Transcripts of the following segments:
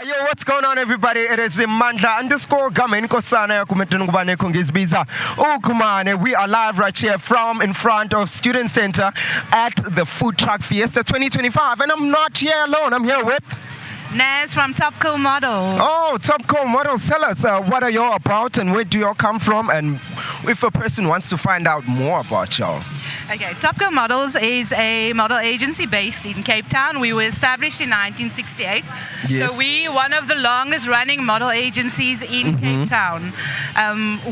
Yo, what's going on, everybody? It is Mandla _Gamen Kosana Kumetunubane Kungizbiza. Oh, Kumane, we are live right here from in front of Student Center at the Food Truck Fiesta 2025. And I'm not here alone. I'm here with Naz from Topcomodelling. Oh, Topcomodelling. Tell us, what are y'all about and where do y'all come from? And if a person wants to find out more about y'all. Okay, Topcomodelling is a model agency based in Cape Town. We were established in 1968. Yes. So we're one of the longest running model agencies in Cape Town.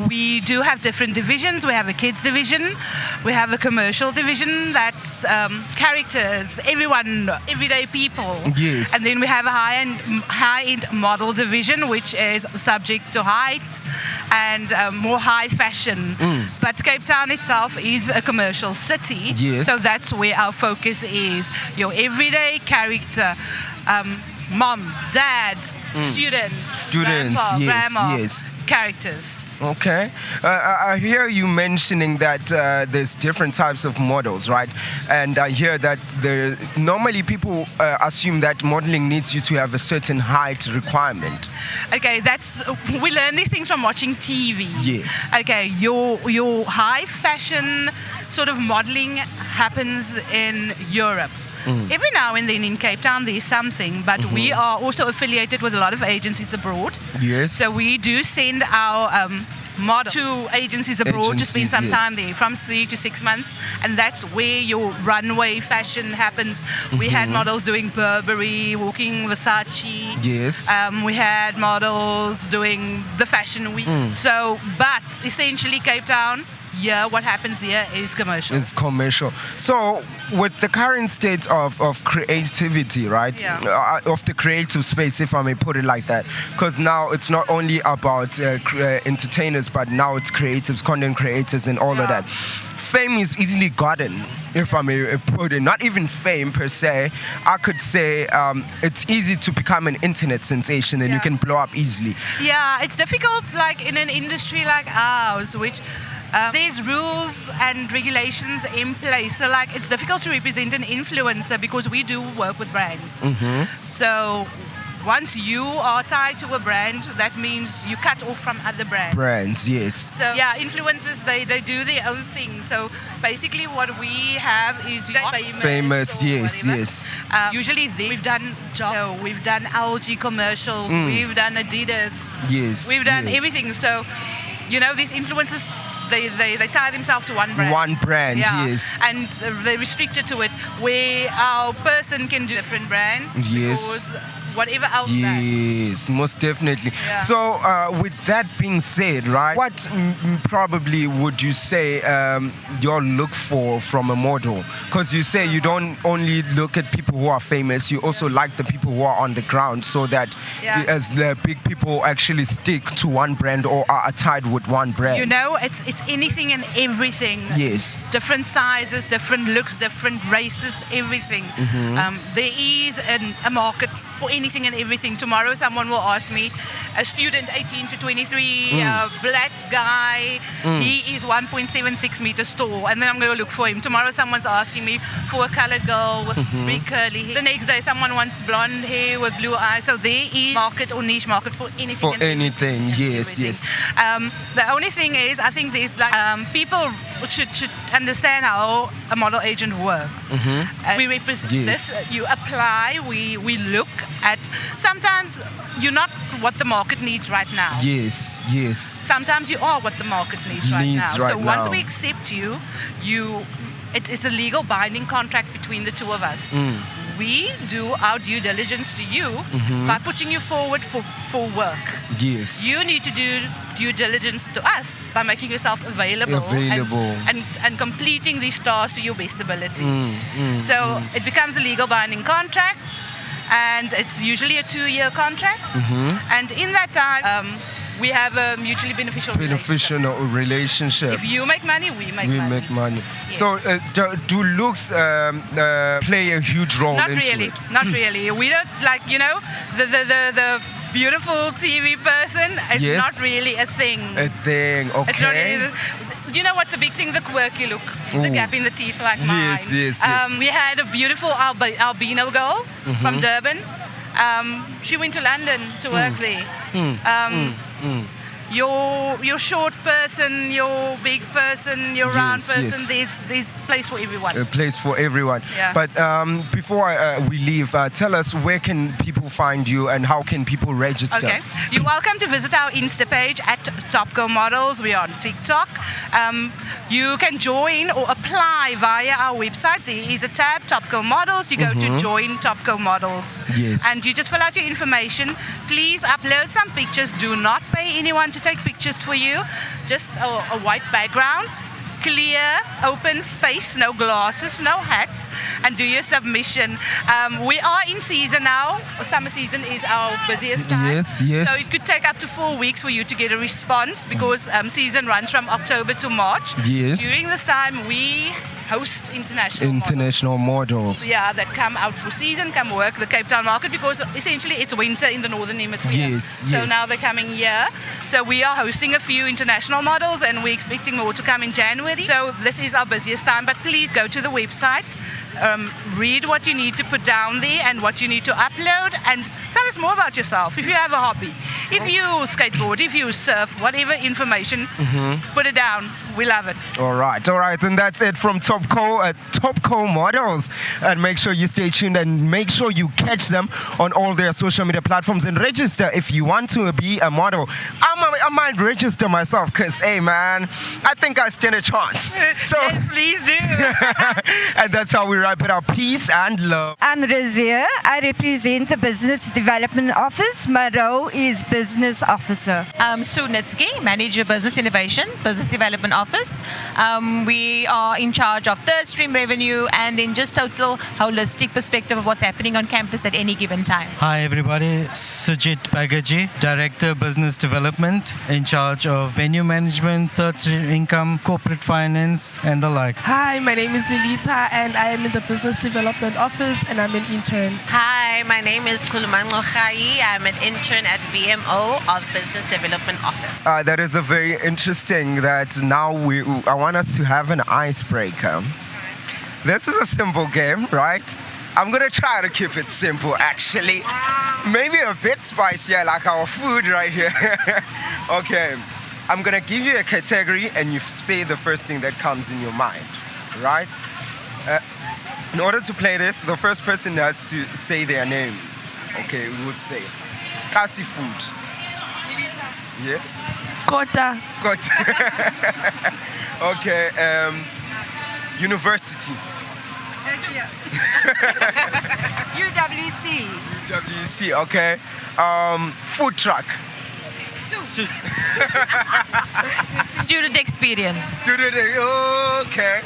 We do have different divisions. We have a kids division. We have a commercial division that's characters, everyone, everyday people. Yes. And then we have a high-end model division, which is subject to height and more high fashion. But Cape Town itself is a commercial city. Yes. So that's where our focus is. Your everyday character, mom, dad, student, grandpa, yes, grandma, yes. characters. Okay. I hear you mentioning that there's different types of models, right? And I hear that normally people assume that modeling needs you to have a certain height requirement. Okay, we learn these things from watching TV. Yes. Okay, your high fashion sort of modeling happens in Europe. Every now and then in Cape Town there's something, but we are also affiliated with a lot of agencies abroad. Yes. So we do send our model to agencies abroad to spend some time there, from 3 to 6 months, and that's where your runway fashion happens. We had models doing Burberry, walking Versace. Yes. We had models doing the fashion week. But essentially Cape Town, what happens here is commercial. It's commercial. So, with the current state of creativity, right? Yeah. Of the creative space, if I may put it like that. Because now it's not only about entertainers, but now it's creatives, content creators, and all of that. Fame is easily gotten, if I may put it. Not even fame per se. I could say it's easy to become an internet sensation and you can blow up easily. Yeah, it's difficult, like in an industry like ours, which there's rules and regulations in place. So like it's difficult to represent an influencer because we do work with brands. So once you are tied to a brand, that means you cut off from other brands. Brands, yes. So yeah, influencers, they do their own thing. So basically what we have is famous, yes, whatever. yes. Usually we've done jobs, we've done LG commercials, we've done Adidas. Yes. We've done everything. So, these influencers, they tie themselves to one brand. One brand, yes. And they're restricted to it, where our person can do different brands. Yes. Because whatever else. Yes, most definitely. Yeah. So, with that being said, right, what probably would you say you'll look for from a model? Because you say you don't only look at people who are famous, you also like the people who are on the ground, so that as the big people actually stick to one brand or are tied with one brand. It's anything and everything. Yes. Different sizes, different looks, different races, everything. There is a market for anything and everything. Tomorrow someone will ask me, a student 18 to 23, black guy, he is 1.76 meters tall, and then I'm going to look for him. Tomorrow someone's asking me for a colored girl with big curly hair. The next day someone wants blonde hair with blue eyes. So there is market or niche market for anything. For anything, yes, yes. The only thing is, I think there's people should understand how a model agent works. We represent this. You apply. We look at. Sometimes you're not what the market needs right now. Yes, yes. Sometimes you are what the market needs right now. So once we accept you, it is a legal binding contract between the two of us. We do our due diligence to you by putting you forward for work. Yes. You need to do due diligence to us by making yourself available. And completing these tasks to your best ability. So it becomes a legal binding contract, and it's usually a 2-year contract. And in that time, we have a mutually beneficial relationship. If you make money, we make money. Yes. So, do looks play a huge role Not into really. it? Not really. We don't the beautiful TV person. It's not really a thing. A thing, okay. It's not really you know what's the big thing? The quirky look. The gap in the teeth like mine. Yes. We had a beautiful albino girl from Durban. She went to London to work there. Your short person, your big person, your round person. There's place for everyone. A place for everyone. Yeah. But before we leave, tell us where can people find you and how can people register? Okay. You're welcome to visit our Insta page at Topcomodels. We are on TikTok. You can join or apply via our website. There is a tab, Topcomodels. You go to join Topcomodels. Yes. And you just fill out your information. Please upload some pictures. Do not pay anyone to take pictures for you. Just a white background, clear, open face, no glasses, no hats, and do your submission. We are in season now. Summer season is our busiest time. Yes, yes. So it could take up to 4 weeks for you to get a response because season runs from October to March. Yes. During this time, we host international models. Yeah, that come out for season, come work the Cape Town market because essentially it's winter in the Northern Hemisphere. Yes, So now they're coming here. So we are hosting a few international models and we're expecting more to come in January. So this is our busiest time, but please go to the website, read what you need to put down there and what you need to upload and tell us more about yourself. If you have a hobby, if you skateboard, if you surf, whatever information, put it down. We love it. All right. And that's it from Topcomodels. And make sure you stay tuned and make sure you catch them on all their social media platforms and register if you want to be a model. I might register myself because, hey, man, I think I stand a chance. So, yes, please do. and that's how we wrap it up. Peace and love. I'm Razia. I represent the Business Development Office. My role is Business Officer. Sue Nitsky, Manager Business Innovation, Business Development Office. We are in charge of third stream revenue and then just total holistic perspective of what's happening on campus at any given time. Hi everybody, Sujit Bagaji, Director Business Development, in charge of venue management, third stream income, corporate finance and the like. Hi, my name is Lilita and I am in the Business Development Office and I'm an intern. Hi, my name is Kulumango Khai. I'm an intern at VMO of Business Development Office. That is a very interesting that now I want us to have an icebreaker. This is a simple game, right? I'm gonna try to keep it simple actually. Maybe a bit spicier like our food right here. Okay, I'm gonna give you a category and you say the first thing that comes in your mind, right? In order to play this, the first person has to say their name. Okay, we would say Kasi food. Yes? Kota. Okay, university. UWC. UWC, okay. Food truck. Student experience. Okay.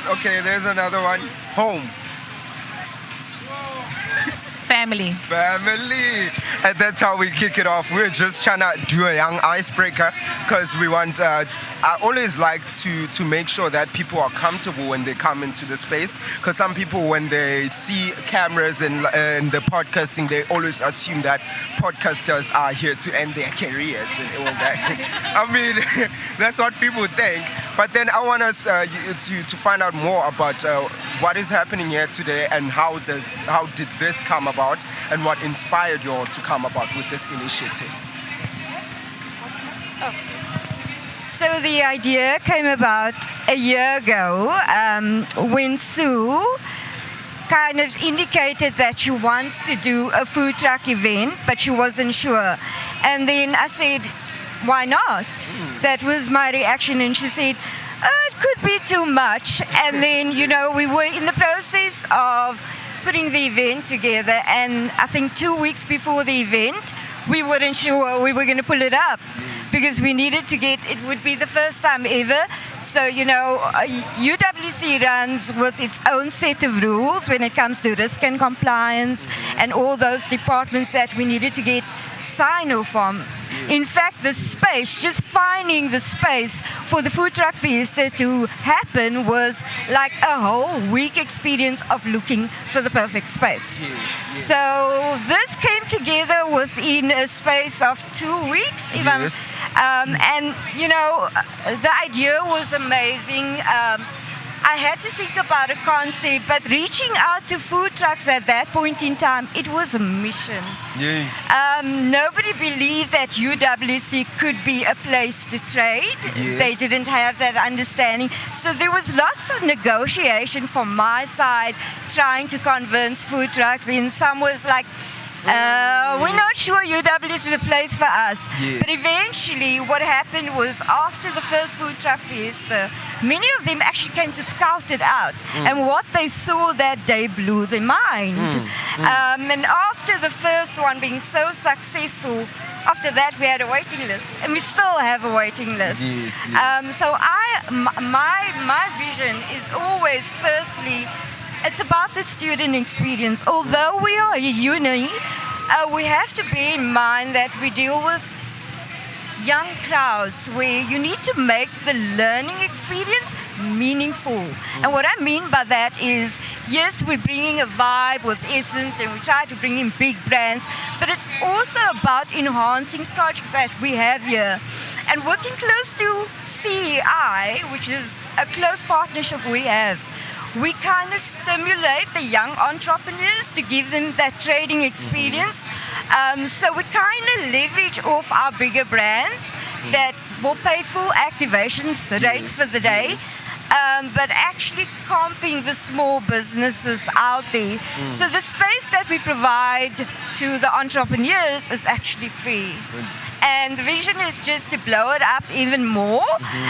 Okay, there's another one. Home. Family. And that's how we kick it off. We're just trying to do a young icebreaker because we want, I always like to make sure that people are comfortable when they come into the space because some people when they see cameras and the podcasting, they always assume that podcasters are here to end their careers and all that. I mean, that's what people think. But then I want us to find out more about what is happening here today and how did this come about and what inspired you all to come about with this initiative. So the idea came about a year ago when Sue kind of indicated that she wants to do a food truck event, but she wasn't sure. And then I said, why not? That was my reaction. And she said, it could be too much. And then, we were in the process of putting the event together. And I think 2 weeks before the event, we weren't sure we were going to pull it up because we needed to it would be the first time ever. So, UWC runs with its own set of rules when it comes to risk and compliance and all those departments that we needed to get sign-off from. In fact, the space, just finding the space for the food truck Fiesta to happen was like a whole week experience of looking for the perfect space. Yes. So this came together within a space of 2 weeks. And, the idea was amazing. I had to think about a concept, but reaching out to food trucks at that point in time, it was a mission. Yeah. Nobody believed that UWC could be a place to trade. Yes. They didn't have that understanding. So there was lots of negotiation from my side, trying to convince food trucks. And some was like, we're not sure UWC is a place for us. Yes. But eventually what happened was after the first food truck Fiesta, many of them actually came to scout it out. And what they saw that day blew their mind. And after the first one being so successful, after that we had a waiting list. And we still have a waiting list. Yes, yes. So my vision is always, firstly, it's about the student experience. Although we are a uni, we have to bear in mind that we deal with young crowds where you need to make the learning experience meaningful. And what I mean by that is, yes, we're bringing a vibe with Essence and we try to bring in big brands, but it's also about enhancing projects that we have here. And working close to CEI, which is a close partnership we have, we kind of stimulate the young entrepreneurs to give them that trading experience. So we kind of leverage off our bigger brands that will pay full activations, the rates for the day, but actually comping the small businesses out there. So the space that we provide to the entrepreneurs is actually free. And the vision is just to blow it up even more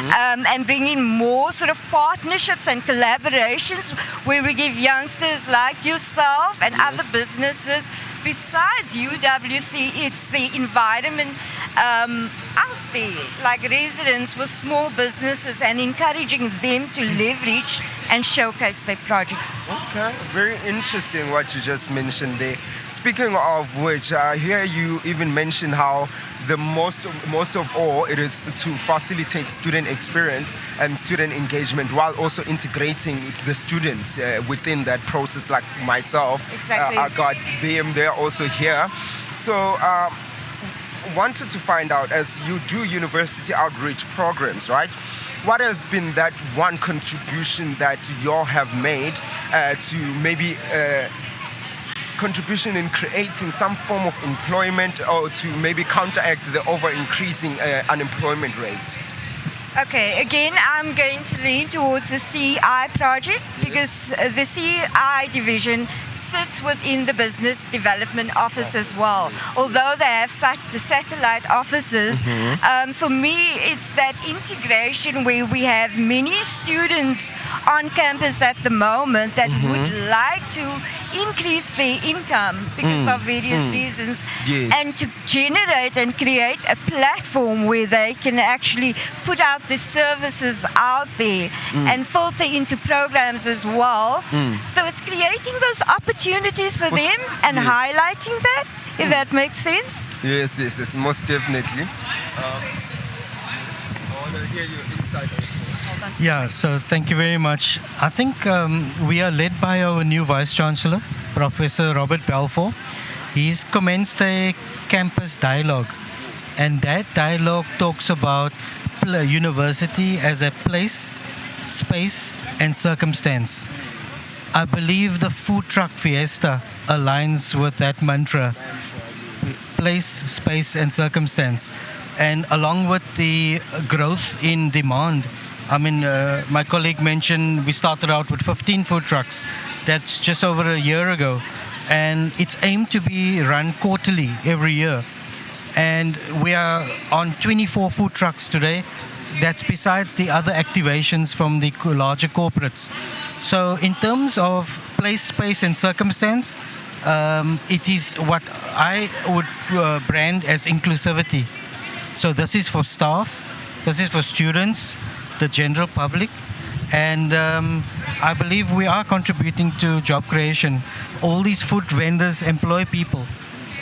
and bring in more sort of partnerships and collaborations where we give youngsters like yourself and other businesses, besides UWC, it's the environment out there, like residents with small businesses and encouraging them to leverage and showcase their projects. Okay, very interesting what you just mentioned there. Speaking of which, I hear you even mention how the most of all it is to facilitate student experience and student engagement while also integrating the students within that process, like myself. Exactly. I got them there also here. So wanted to find out, as you do university outreach programs, right? What has been that one contribution that you all have made to maybe contribution in creating some form of employment or to maybe counteract the over-increasing unemployment rate? Okay, again, I'm going to lean towards the CEI project because the CEI division sits within the business development office as well. Although they have such the satellite offices, for me, it's that integration where we have many students on campus at the moment that would like to increase their income because of various reasons, and to generate and create a platform where they can actually put out the services out there and filter into programs as well. So it's creating those opportunities for them and highlighting that, if that makes sense. Yes, most definitely. I want to hear your insight also. Yeah, so thank you very much. I think we are led by our new Vice Chancellor, Professor Robert Balfour. He's commenced a campus dialogue, and that dialogue talks about university as a place, space, and circumstance. I believe the food truck Fiesta aligns with that mantra: place, space, and circumstance. And along with the growth in demand, I mean, my colleague mentioned we started out with 15 food trucks. That's just over a year ago. And it's aimed to be run quarterly every year. And we are on 24 food trucks today. That's besides the other activations from the larger corporates. So in terms of place, space, and circumstance, it is what I would brand as inclusivity. So this is for staff, this is for students, the general public, and I believe we are contributing to job creation. All these food vendors employ people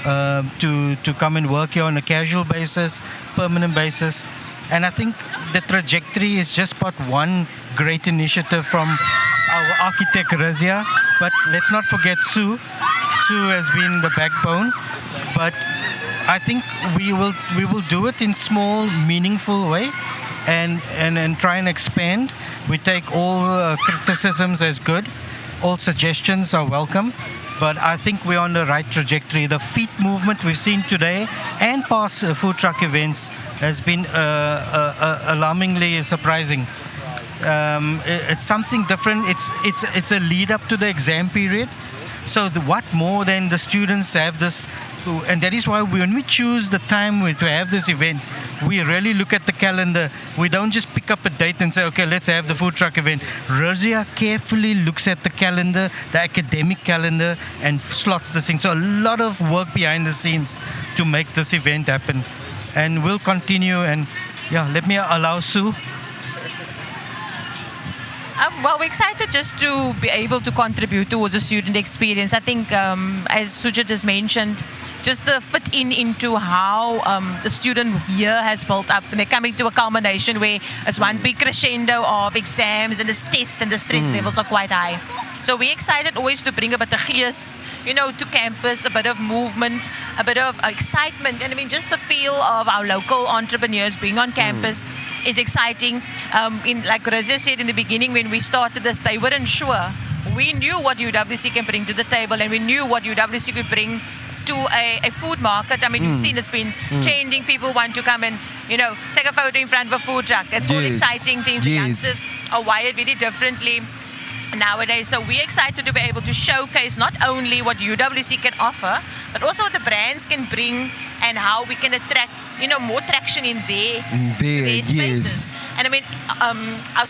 to come and work here on a casual basis, permanent basis. And I think the trajectory is just but one great initiative from our architect Razia. But let's not forget Sue. Sue has been the backbone. But I think we will do it in small, meaningful way. and try and expand. We take all criticisms as good. All suggestions are welcome. But I think we're on the right trajectory. The feet movement we've seen today and past food truck events has been alarmingly surprising. It's something different. It's a lead up to the exam period. So what more than the students have this, and that is why when we choose the time to have this event, we really look at the calendar. We don't just pick up a date and say, okay, let's have the food truck event. Razia carefully looks at the calendar, the academic calendar, and slots this thing. So a lot of work behind the scenes to make this event happen. And we'll continue. And yeah, let me allow Sue. Well, we're excited just to be able to contribute towards the student experience. I think, as Sujit has mentioned, just the fit into how the student year has built up, and they're coming to a culmination where it's one big crescendo of exams and this test, and the stress levels are quite high. So we're excited always to bring a bit of gees, to campus, a bit of movement, a bit of excitement, and I mean just the feel of our local entrepreneurs being on campus is exciting. Like Razia said in the beginning, when we started this, they weren't sure. We knew what UWC can bring to the table, and we knew what UWC could bring to a food market. I mean, you've seen it's been changing. People want to come and, take a photo in front of a food truck. It's all exciting things. The youngsters are wired very differently nowadays. So we're excited to be able to showcase not only what UWC can offer, but also what the brands can bring and how we can attract, more traction in their spaces. And I mean,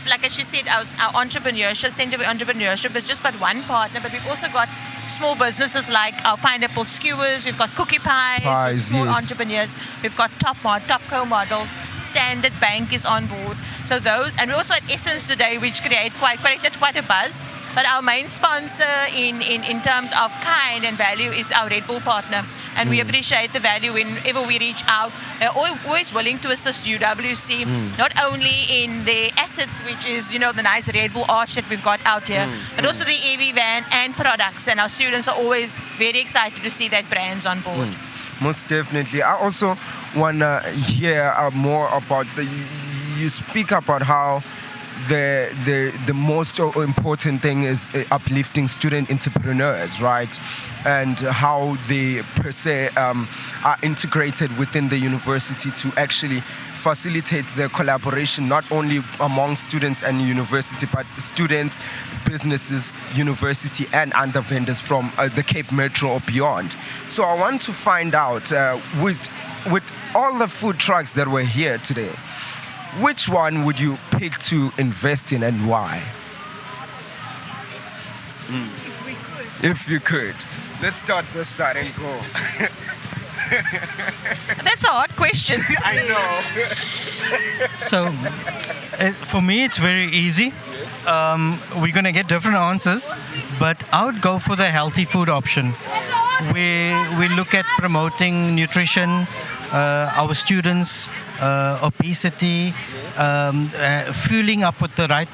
like as you said, our entrepreneurship, Center for Entrepreneurship is just but one partner, but we've also got small businesses like our pineapple skewers, we've got cookie pies small entrepreneurs, we've got Topcomodelling, Standard Bank is on board. So those, and we're also at Essence today, which created quite a buzz. But our main sponsor in terms of kind and value is our Red Bull partner. And we appreciate the value whenever we reach out. They're always willing to assist UWC, not only in the assets, which is, the nice Red Bull arch that we've got out here, but also the EV van and products. And our students are always very excited to see that brands on board. Most definitely. I also want to hear more about you speak about how the most important thing is uplifting student entrepreneurs, right? And how they per se are integrated within the university to actually facilitate the collaboration not only among students and university, but students, businesses, university, and other vendors from the Cape Metro or beyond. So I want to find out, with all the food trucks that were here today, which one would you pick to invest in and why? If you could. Let's start this side and go. That's a hard question. I know. So, for me, it's very easy. We're going to get different answers, but I would go for the healthy food option. We look at promoting nutrition, our students, obesity, fueling up with the right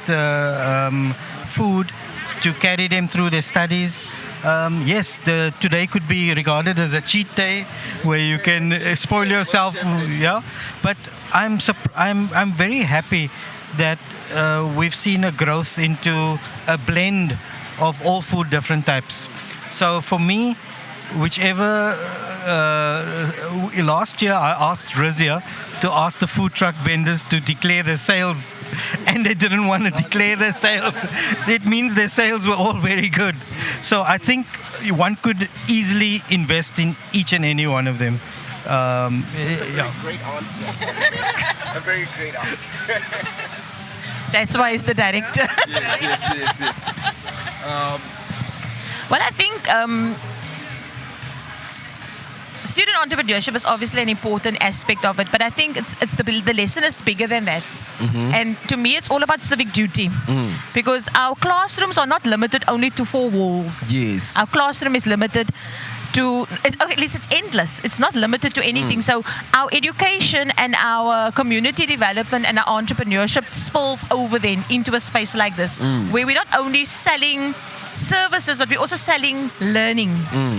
food to carry them through their studies. Yes, today could be regarded as a cheat day where you can spoil yourself, yeah. But I'm very happy that we've seen a growth into a blend of all food, different types. So for me, whichever last year I asked Razia to ask the food truck vendors to declare their sales, and they didn't want to declare their sales. It means their sales were all very good. So I think one could easily invest in each and any one of them. Great answer. A very great answer. That's why he's the director. Yes. Well, I think student entrepreneurship is obviously an important aspect of it, but I think it's the lesson is bigger than that. And to me, it's all about civic duty, because our classrooms are not limited only to four walls. Yes. Our classroom is limited to, at least it's endless. It's not limited to anything. So our education and our community development and our entrepreneurship spills over then into a space like this, where we're not only selling services, but we're also selling learning.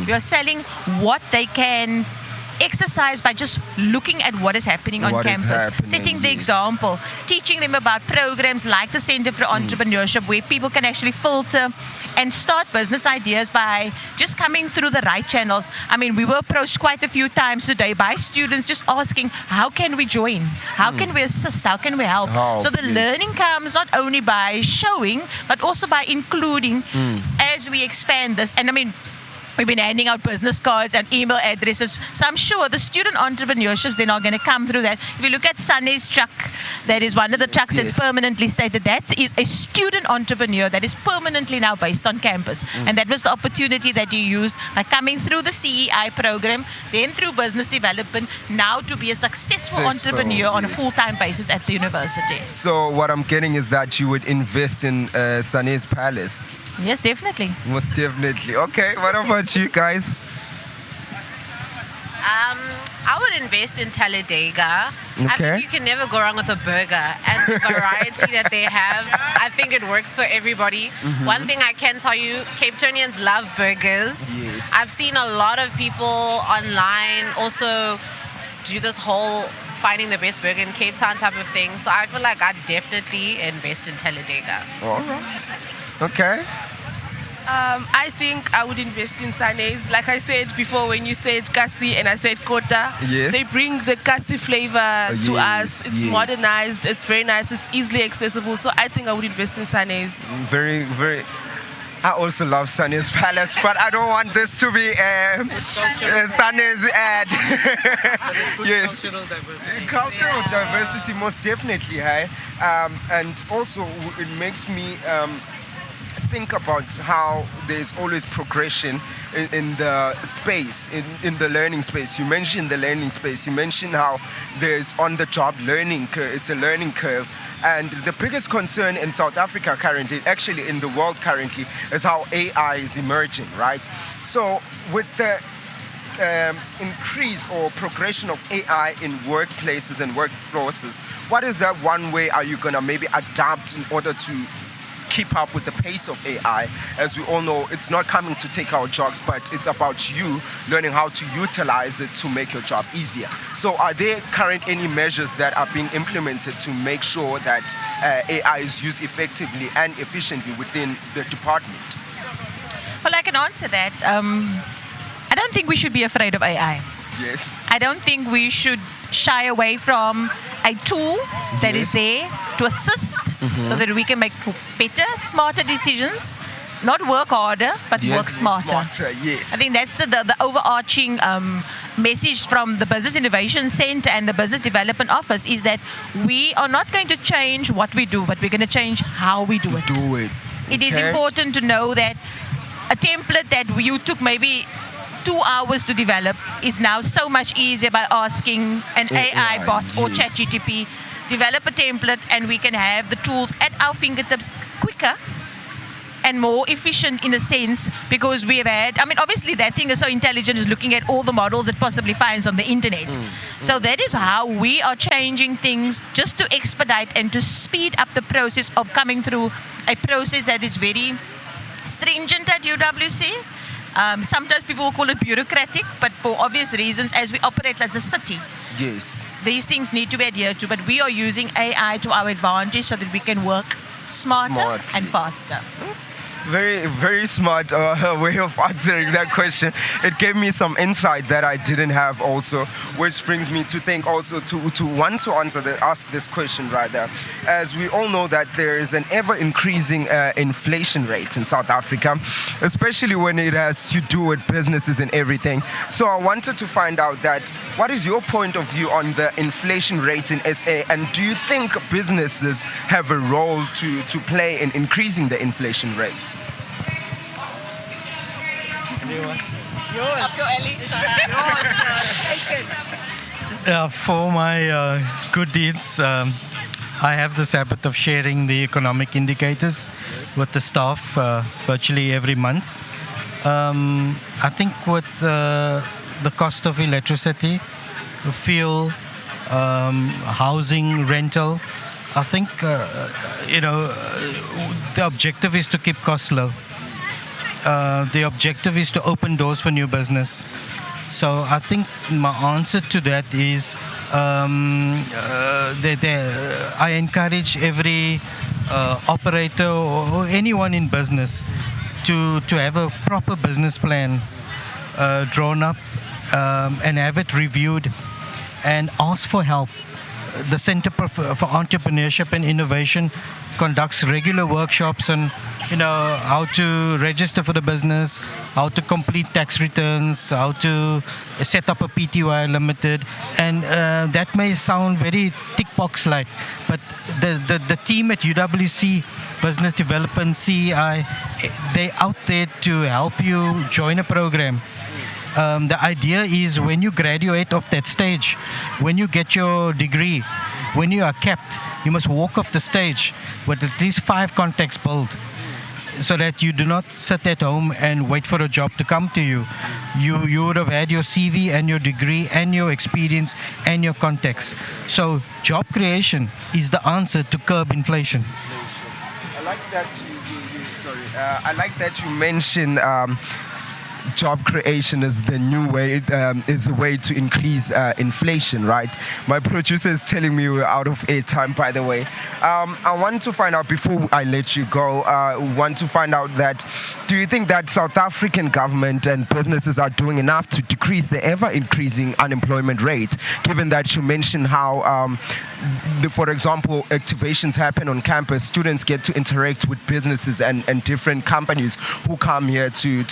We are selling what they can exercise by just looking at what is happening on campus, setting the example, teaching them about programs like the Center for Entrepreneurship, where people can actually filter and start business ideas by just coming through the right channels. I mean, we were approached quite a few times today by students just asking, how can we join? How can we assist? How can we help? So the learning comes not only by showing, but also by including as we expand this. And I mean, we've been handing out business cards and email addresses. So I'm sure the student entrepreneurships, they're not going to come through that. If you look at Sunny's truck, that is one of the trucks that's permanently stated. That is a student entrepreneur that is permanently now based on campus. And that was the opportunity that you used by coming through the CEI program, then through business development, now to be a successful entrepreneur on a full-time basis at the university. So what I'm getting is that you would invest in Sunny's Palace. Yes, definitely. Most definitely. Okay, what about you guys? I would invest in Talladega. Okay. I think you can never go wrong with a burger. And the variety that they have, I think it works for everybody. One thing I can tell you, Cape Townians love burgers. Yes. I've seen a lot of people online also do this whole finding the best burger in Cape Town type of thing. So I feel like I'd definitely invest in Talladega. All right. Okay. I think I would invest in Sundays. Like I said before, when you said kasi and I said kota, they bring the kasi flavor to us. It's modernized. It's very nice. It's easily accessible. So I think I would invest in Sundays. Very, very. I also love Sunny's Palace, but I don't want this to be Sunny's ad. Yes. Cultural diversity. Cultural diversity, most definitely, hey? And also, it makes me think about how there's always progression in the space, in the learning space. You mentioned the learning space. You mentioned how there's on-the-job learning curve. It's a learning curve. And the biggest concern in South Africa currently, actually in the world currently, is how AI is emerging, right? So with the increase or progression of AI in workplaces and workforces, what is that one way are you going to maybe adapt in order to keep up with the pace of AI? As we all know, it's not coming to take our jobs, but it's about you learning how to utilize it to make your job easier. So are there current any measures that are being implemented to make sure that AI is used effectively and efficiently within the department? Well, I can answer that. I don't think we should be afraid of AI. Yes. I don't think we should shy away from a tool that is there to assist so that we can make better, smarter decisions. Not work harder, but work smarter. Yes. I think that's the overarching message from the Business Innovation Center and the Business Development Office is that we are not going to change what we do, but we're going to change how we do it. It is important to know that a template that you took maybe 2 hours to develop is now so much easier by asking an AI bot or ChatGPT, develop a template, and we can have the tools at our fingertips quicker and more efficient in a sense because we have had, I mean, obviously that thing is so intelligent, is looking at all the models it possibly finds on the internet. So that is how we are changing things just to expedite and to speed up the process of coming through a process that is very stringent at UWC. Sometimes people will call it bureaucratic, but for obvious reasons, as we operate as a city, these things need to be adhered to. But we are using AI to our advantage so that we can work smarter and faster. Very, very smart way of answering that question. It gave me some insight that I didn't have also, which brings me to think also to want to ask this question right there. As we all know that there is an ever-increasing inflation rate in South Africa, especially when it has to do with businesses and everything. So I wanted to find out that what is your point of view on the inflation rate in SA, and do you think businesses have a role to play in increasing the inflation rate? For my good deeds, I have this habit of sharing the economic indicators with the staff virtually every month. I think with the cost of electricity, fuel, housing, rental, I think the objective is to keep costs low. The objective is to open doors for new business. So I think my answer to that is I encourage every operator or anyone in business to have a proper business plan drawn up and have it reviewed and ask for help. The Center for Entrepreneurship and Innovation conducts regular workshops on, how to register for the business, how to complete tax returns, how to set up a PTY limited, and that may sound very tick box like, but the team at UWC Business Development CEI, they're out there to help you join a program. The idea is when you graduate off that stage, when you get your degree, when you are capped, you must walk off the stage with at least 5 contacts built, so that you do not sit at home and wait for a job to come to you. You would have had your CV and your degree and your experience and your contacts. So job creation is the answer to curb inflation. I like that I like that you mentioned job creation is the new way, is a way to increase inflation, right? My producer is telling me we're out of airtime, by the way. I want to find out, before I let you go, do you think that South African government and businesses are doing enough to decrease the ever-increasing unemployment rate, given that you mentioned how, for example, activations happen on campus, students get to interact with businesses and different companies who come here to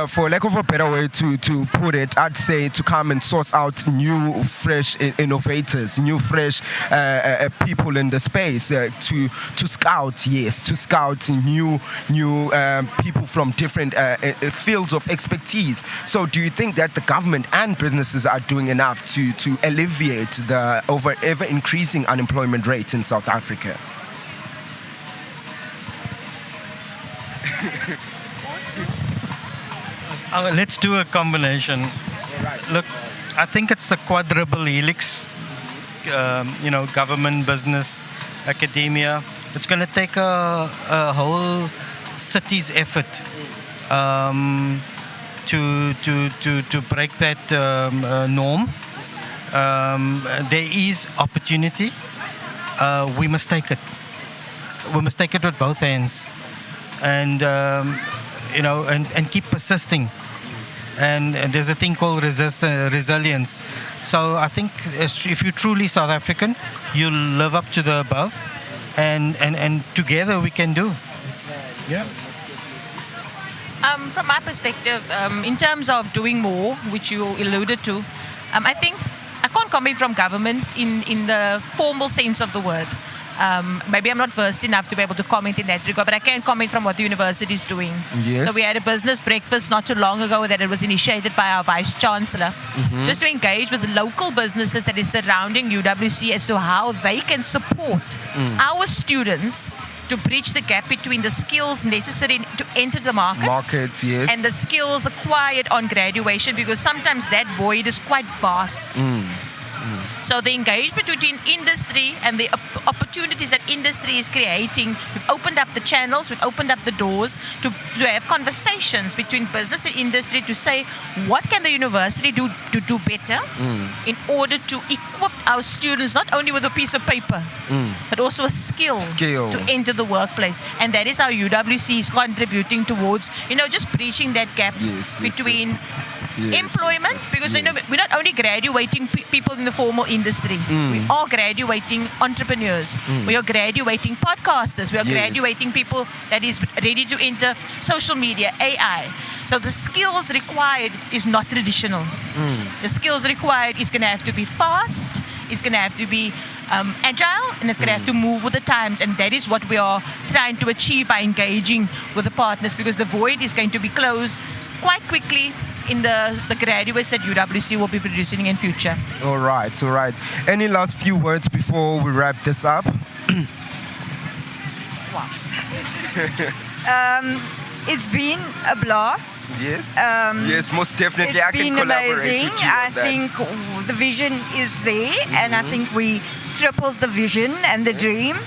for lack of a better way to put it, I'd say to come and source out new, fresh innovators, new, fresh people in the space to scout new people from different fields of expertise. So, do you think that the government and businesses are doing enough to alleviate the ever increasing unemployment rate in South Africa? Let's do a combination. Look, I think it's a quadruple helix. Government, business, academia. It's going to take a whole city's effort to break that norm. There is opportunity. We must take it. We must take it with both hands, and keep persisting. And there's a thing called resilience. So I think if you're truly South African, you'll live up to the above, and together we can do. Yeah. From my perspective, in terms of doing more, which you alluded to, I think I can't comment from government in the formal sense of the word. Maybe I'm not versed enough to be able to comment in that regard, but I can comment from what the university is doing. Yes. So we had a business breakfast not too long ago that it was initiated by our Vice Chancellor, just to engage with the local businesses that is surrounding UWC as to how they can support our students to bridge the gap between the skills necessary to enter the market, yes, and the skills acquired on graduation, because sometimes that void is quite vast. So the engagement between industry and the opportunities that industry is creating, we've opened up the channels, we've opened up the doors to have conversations between business and industry to say, what can the university do to do better in order to equip our students not only with a piece of paper, but also a skill to enter the workplace. And that is how UWC is contributing towards, just bridging that gap between employment, because we're not only graduating people in the formal industry, we are graduating entrepreneurs, we are graduating podcasters, we are graduating people that is ready to enter social media, AI. So the skills required is not traditional. The skills required is going to have to be fast, it's going to have to be agile, and it's going to have to move with the times. And that is what we are trying to achieve by engaging with the partners, because the void is going to be closed quite quickly in the graduates that UWC will be producing in future. All right. Any last few words before we wrap this up? It's been a blast. Yes. Yes, most definitely. I can collaborate with you on that. I think the vision is there, and I think we tripled the vision and the dream.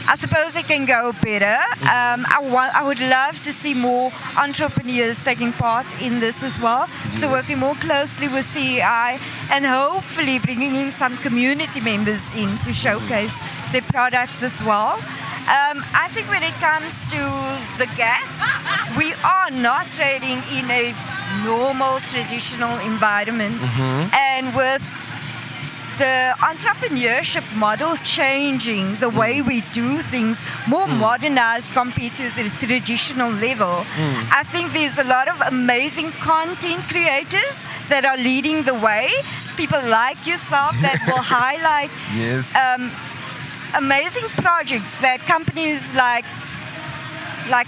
I suppose it can go better. I would love to see more entrepreneurs taking part in this as well. So working more closely with CEI and hopefully bringing in some community members in to showcase their products as well. I think when it comes to the gap, we are not trading in a normal traditional environment. And with the entrepreneurship model changing, the way we do things, more modernized compared to the traditional level. I think there's a lot of amazing content creators that are leading the way. People like yourself that will highlight amazing projects that companies like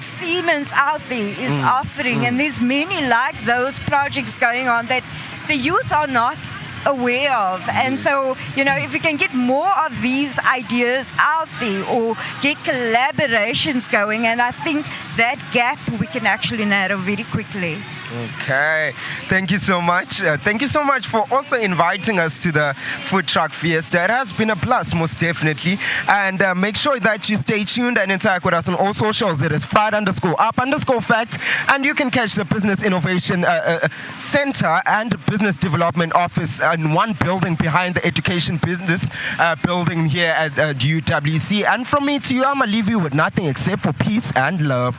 Siemens out there is offering, and there's many like those projects going on that the youth are not aware of. And so, if we can get more of these ideas out there or get collaborations going, and I think that gap we can actually narrow very quickly. Okay, thank you so much. Thank you so much for also inviting us to the Food Truck Fiesta. It has been a plus, most definitely. And make sure that you stay tuned and interact with us on all socials. It is _up_fact. And you can catch the Business Innovation Center and Business Development Office in one building behind the Education Business building here at UWC. And from me to you, I'm going to leave you with nothing except for peace and love.